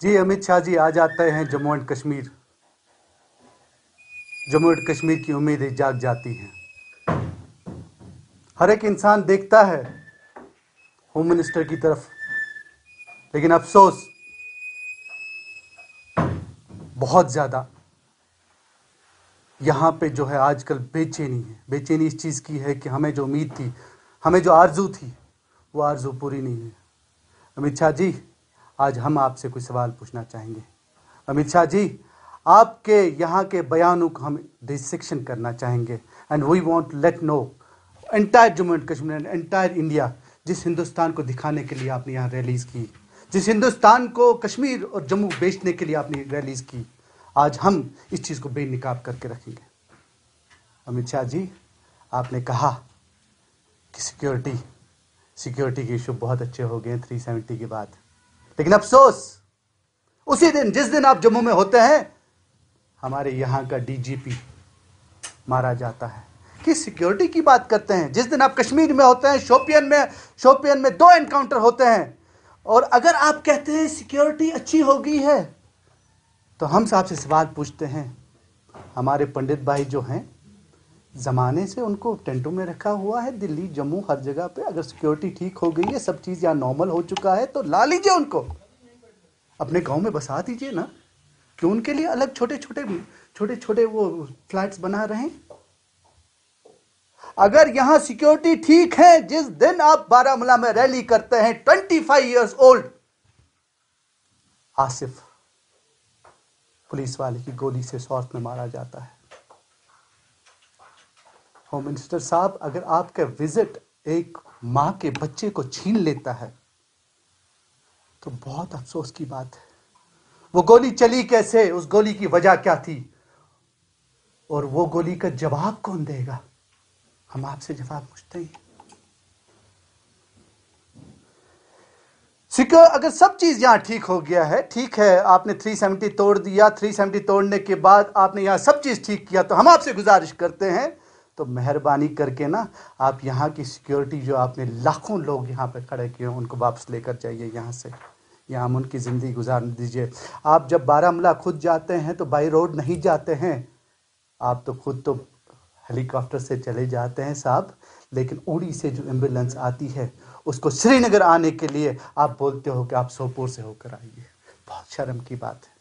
جی अमित शाह जी आ जाते हैं Jammu and Kashmir. Jammu and Kashmir की उम्मीदें जाग जाती हैं। हर एक इंसान देखता है होम मिनिस्टर की तरफ, लेकिन अफसोस बहुत ज़्यादा यहाँ पे जो है आजकल बेचैनी है। बेचैनी इस चीज़ की है कि हमें जो उम्मीद थी, हमें जो आरजू थी, वो आरजू पूरी नहीं है। अमित शाह जी, आज हम आपसे कुछ सवाल पूछना चाहेंगे। अमित शाह जी, आपके यहाँ के बयानों को हम डिसेक्शन करना चाहेंगे and we want let know entire Jammu and Kashmir and entire India, जिस हिंदुस्तान को दिखाने के लिए आपने यहाँ रैलीज की, जिस हिंदुस्तान को कश्मीर और जम्मू बेचने के लिए आपने रैलीज की, आज हम इस चीज़ को बेनकाब करके रखेंगे। अमित शाह जी, आपने कहा कि सिक्योरिटी के इशू बहुत अच्छे हो गए 370 के बाद, लेकिन अफसोस उसी दिन जिस दिन आप जम्मू में होते हैं, हमारे यहाँ का डीजीपी मारा जाता है। किस सिक्योरिटी की बात करते हैं? जिस दिन आप कश्मीर में होते हैं, शोपियन में 2 एनकाउंटर होते हैं, और अगर आप कहते हैं सिक्योरिटी अच्छी हो गई है, तो हम आपसे सवाल पूछते हैं। हमारे पंडित भाई जो हैं, ज़माने से उनको टेंटों में रखा हुआ है, दिल्ली जम्मू हर जगह पे। अगर सिक्योरिटी ठीक हो गई है, सब चीज़ यहाँ नॉर्मल हो चुका है, तो ला लीजिए उनको, अपने गांव में बसा दीजिए ना। क्यों उनके लिए अलग छोटे छोटे वो फ्लैट्स बना रहे हैं? अगर यहां सिक्योरिटी ठीक है, जिस दिन आप बारामूला में रैली करते हैं, 25 इयर्स ओल्ड आसिफ पुलिस वाले की गोली से साउथ में मारा जाता है। होम मिनिस्टर साहब, अगर आपका विजिट एक मां के बच्चे को छीन लेता है, तो बहुत अफसोस की बात है। वो गोली चली कैसे? उस गोली की वजह क्या थी? और वो गोली का जवाब कौन देगा? हम आपसे जवाब पूछते हैं। अगर सब चीज यहां ठीक हो गया है, ठीक है, आपने 370 तोड़ दिया, 370 तोड़ने के बाद आपने यहां सब चीज ठीक किया, तो हम आपसे गुजारिश करते हैं, तो मेहरबानी करके ना, आप यहाँ की सिक्योरिटी जो आपने लाखों लोग यहाँ पे खड़े किए हैं, उनको वापस लेकर जाइए यहाँ से। यहाँ हम उनकी ज़िंदगी गुजारने दीजिए। आप जब बारामूला खुद जाते हैं तो बाई रोड नहीं जाते हैं, आप तो खुद तो हेलीकॉप्टर से चले जाते हैं साहब, लेकिन उड़ी से जो एम्बुलेंस आती है, उसको श्रीनगर आने के लिए आप बोलते हो कि आप सोपोर से होकर आइए। बहुत शर्म की बात है।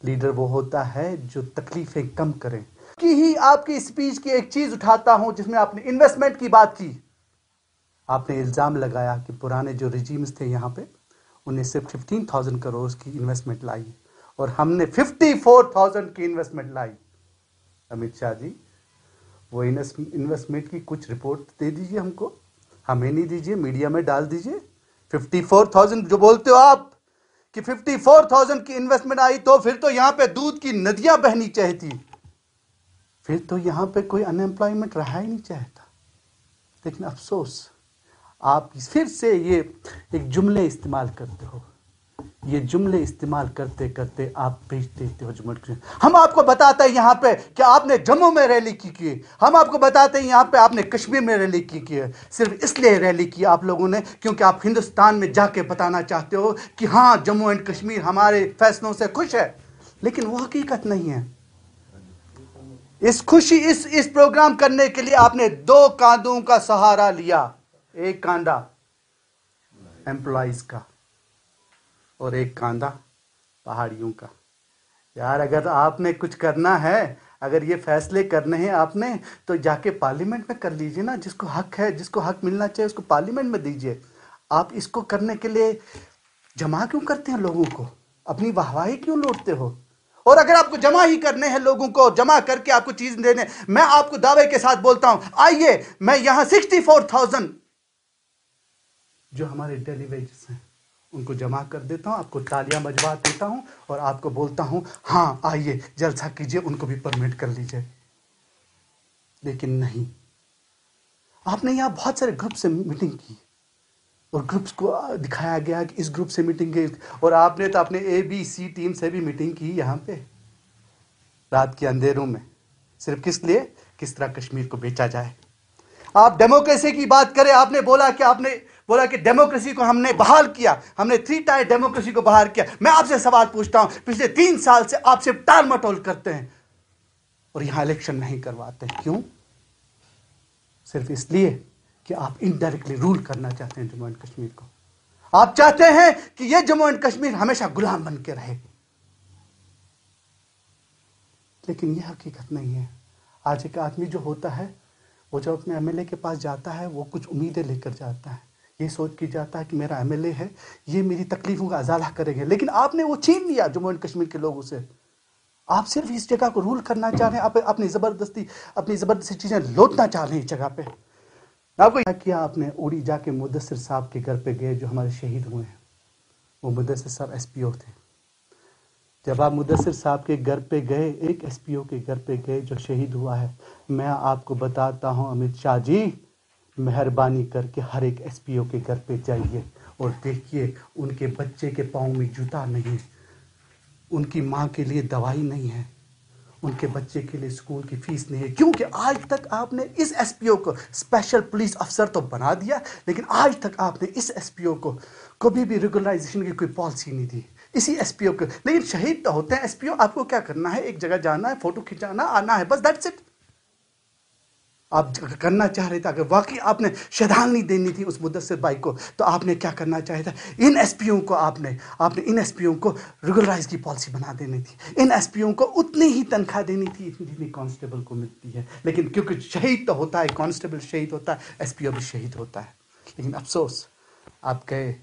लीडर वो होता है जो तकलीफें कम करें। कि ही आपकी स्पीच की एक चीज उठाता हूं जिसमें आपने इन्वेस्टमेंट की बात की। आपने इल्जाम लगाया कि पुराने जो रिजीम्स थे यहाँ पे, उन्हें सिर्फ 15,000 करोड़ की इन्वेस्टमेंट लाई, और हमने 54,000 की इन्वेस्टमेंट लाई। अमित शाह जी, वो इन्वेस्टमेंट की कुछ रिपोर्ट दे दीजिए हमको, हमें नहीं दीजिए, मीडिया में डाल दीजिए। 54,000 जो बोलते हो आप कि 54,000 की इन्वेस्टमेंट आई, तो फिर तो यहाँ पे दूध की नदियां बहनी चाहिए थी, फिर तो यहाँ पे कोई अनएम्प्लॉयमेंट रहा ही नहीं चाहता। लेकिन अफसोस, आप फिर से ये एक जुमले इस्तेमाल करते हो। ये जुमले इस्तेमाल करते करते आप भेज देते हो जुमले। हम आपको बताते हैं यहाँ पे कि आपने जम्मू में रैली की, हम आपको बताते हैं यहाँ पे आपने कश्मीर में रैली की है। सिर्फ इसलिए रैली की आप लोगों ने क्योंकि आप हिंदुस्तान में जाके बताना चाहते हो कि हाँ, जम्मू एंड कश्मीर हमारे फैसलों से खुश है, लेकिन वो हकीकत नहीं है। इस प्रोग्राम करने के लिए आपने 2 कांधों का सहारा लिया। एक कांधा एम्प्लॉइज का और एक कांधा पहाड़ियों का। यार, अगर आपने कुछ करना है, अगर ये फैसले करने हैं आपने, तो जाके पार्लियामेंट में कर लीजिए ना। जिसको हक है, जिसको हक मिलना चाहिए, उसको पार्लियामेंट में दीजिए। आप इसको करने के लिए जमा क्यों करते हैं लोगों को? अपनी वाहवाही क्यों लूटते हो? और अगर आपको जमा ही करने हैं, लोगों को जमा करके आपको चीज देने, मैं आपको दावे के साथ बोलता हूं, आइए, मैं यहां 64,000 जो हमारे डेली वेजेस हैं उनको जमा कर देता हूं, आपको तालियां बजवा देता हूं, और आपको बोलता हूं, हाँ आइए, जलसा कीजिए, उनको भी परमिट कर लीजिए। लेकिन नहीं, आपने यहां बहुत सारे ग्रुप से मीटिंग की, और ग्रुप्स को दिखाया गया कि इस ग्रुप से मीटिंग है, और आपने तो अपने ABC टीम से भी मीटिंग की यहाँ पे रात के अंधेरों में। सिर्फ किस लिए? किस तरह कश्मीर को बेचा जाए। आप डेमोक्रेसी की बात करें, आपने बोला कि आपने बोला कि डेमोक्रेसी को हमने बहाल किया, हमने 3 टायर डेमोक्रेसी को बहाल किया। मैं आपसे सवाल पूछता हूं, पिछले 3 साल से आप सिर्फ टाल मटोल करते हैं और यहां इलेक्शन नहीं करवाते हैं। क्यों? सिर्फ इसलिए कि आप इनडायरेक्टली रूल करना चाहते हैं जम्मू एंड कश्मीर को। आप चाहते हैं कि यह जम्मू एंड कश्मीर हमेशा गुलाम बन के रहे, लेकिन यह हकीकत नहीं है। आज एक आदमी जो होता है, वो जब अपने एमएलए के पास जाता है, वो कुछ उम्मीदें लेकर जाता है, ये सोच के जाता है कि मेरा एमएलए है, ये मेरी तकलीफों का अजाला करेंगे। लेकिन आपने वो छीन लिया जम्मू एंड कश्मीर के लोगों से। आप सिर्फ इस जगह को रूल करना चाह रहे हैं, आप अपनी जबरदस्ती चीजें लोटना चाह रहे हैं इस जगह पे। आपको क्या किया आपने? उड़ी जाके मुदस्सिर साहब के घर पे गए जो हमारे शहीद हुए हैं। वो मुदस्सिर साहब एसपीओ थे। जब आप मुदस्सिर साहब के घर पे गए, एक एसपीओ के घर पे गए जो शहीद हुआ है, मैं आपको बताता हूं अमित शाह जी, मेहरबानी करके हर एक एसपीओ के घर पे जाइए और देखिए उनके बच्चे के पाँव में जूता नहीं, उनकी माँ के लिए दवाई नहीं है, उनके बच्चे के लिए स्कूल की फीस नहीं है। क्योंकि आज तक आपने इस एसपीओ को स्पेशल पुलिस अफसर तो बना दिया, लेकिन आज तक आपने इस एसपीओ को कभी भी रेगुलराइजेशन की कोई पॉलिसी नहीं दी इसी एसपीओ को। लेकिन शहीद तो होते हैं एसपीओ, आपको क्या करना है? एक जगह जाना है, फोटो खिंचाना, आना है, बस दैट्स इट। आप करना चाह रहे थे, अगर वाकई आपने श्रद्धांजलि देनी थी उस मुदस्सिर भाई को, तो आपने क्या करना चाहे था? इन एसपीओ को आपने इन एसपीओ को रेगुलराइज की पॉलिसी बना देनी थी। इन एसपीओ को उतनी ही तनख्वाह देनी थी जितनी कांस्टेबल को मिलती है। लेकिन क्योंकि शहीद तो होता है, कांस्टेबल शहीद होता है, एसपीओ भी शहीद होता है। लेकिन अफसोस, आप गए,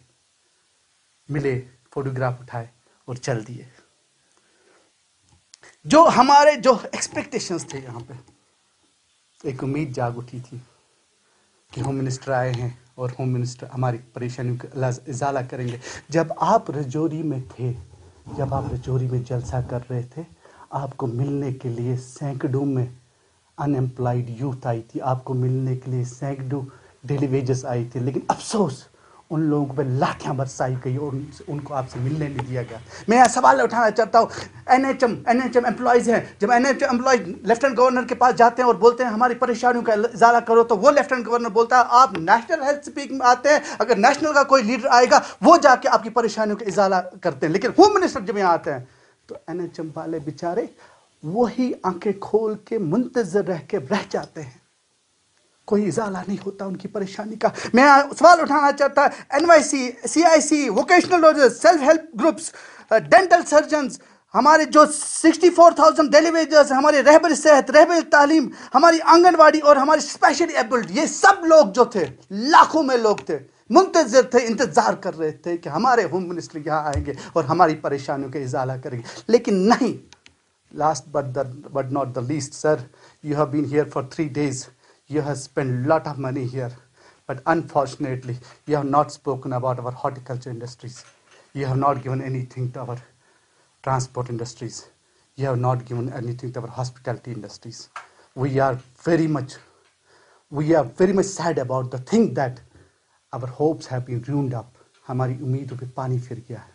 मिले, फोटोग्राफ उठाए और चल दिए। जो हमारे जो एक्सपेक्टेशंस थे, यहाँ पे एक उम्मीद जाग उठी थी कि होम मिनिस्टर आए हैं और होम मिनिस्टर हमारी परेशानियों का इजाला करेंगे। जब आप रजौरी में थे, जब आप रजौरी में जलसा कर रहे थे, आपको मिलने के लिए सैकड़ों में अनएम्प्लॉयड यूथ आई थी, आपको मिलने के लिए सैकड़ों डेली वेजेस आई थी। लेकिन अफसोस, उन लोगों पर लाठियां बरसाई गई और उनको आपसे मिलने नहीं दिया गया। मैं यह सवाल उठाना चाहता हूँ, एनएचएम एम्प्लॉयज़ हैं, जब एनएचएम एम्प्लॉयज़ लेफ्टिनेंट गवर्नर के पास जाते हैं और बोलते हैं हमारी परेशानियों का इजाला करो, तो वो लेफ्टिनेंट गवर्नर बोलता है आप नेशनल हेल्थ स्पीक में आते हैं, अगर नेशनल का कोई लीडर आएगा वो जाके आपकी परेशानियों का इजाला करते हैं। लेकिन होम मिनिस्टर जब यहाँ आते हैं तो एनएचएम वाले बेचारे वही आंखें खोल के मुंतजर रह के रह जाते हैं, कोई इजाला नहीं होता उनकी परेशानी का। मैं सवाल उठाना चाहता है, NYC, CIC, vocational lodgers, self help groups, dental surgeons, हमारे जो 64,000 डेली वेजर्स, हमारे रहबर सेहत, रहबर तालीम, हमारी आंगनवाड़ी और हमारे स्पेशली एबल्ड, ये सब लोग जो थे, लाखों में लोग थे, मुंतजर थे, इंतजार कर रहे थे कि हमारे होम मिनिस्टर यहाँ आएंगे और हमारी परेशानियों का इजाला करेंगे। लेकिन नहीं। Last but not the least, sir, you have been here for 3 days. You have spent a lot of money here, but unfortunately, you have not spoken about our horticulture industries. You have not given anything to our transport industries. You have not given anything to our hospitality industries. We are very much sad about the thing that our hopes have been ruined up. हमारी उम्मीदों पे पानी फिर गया है।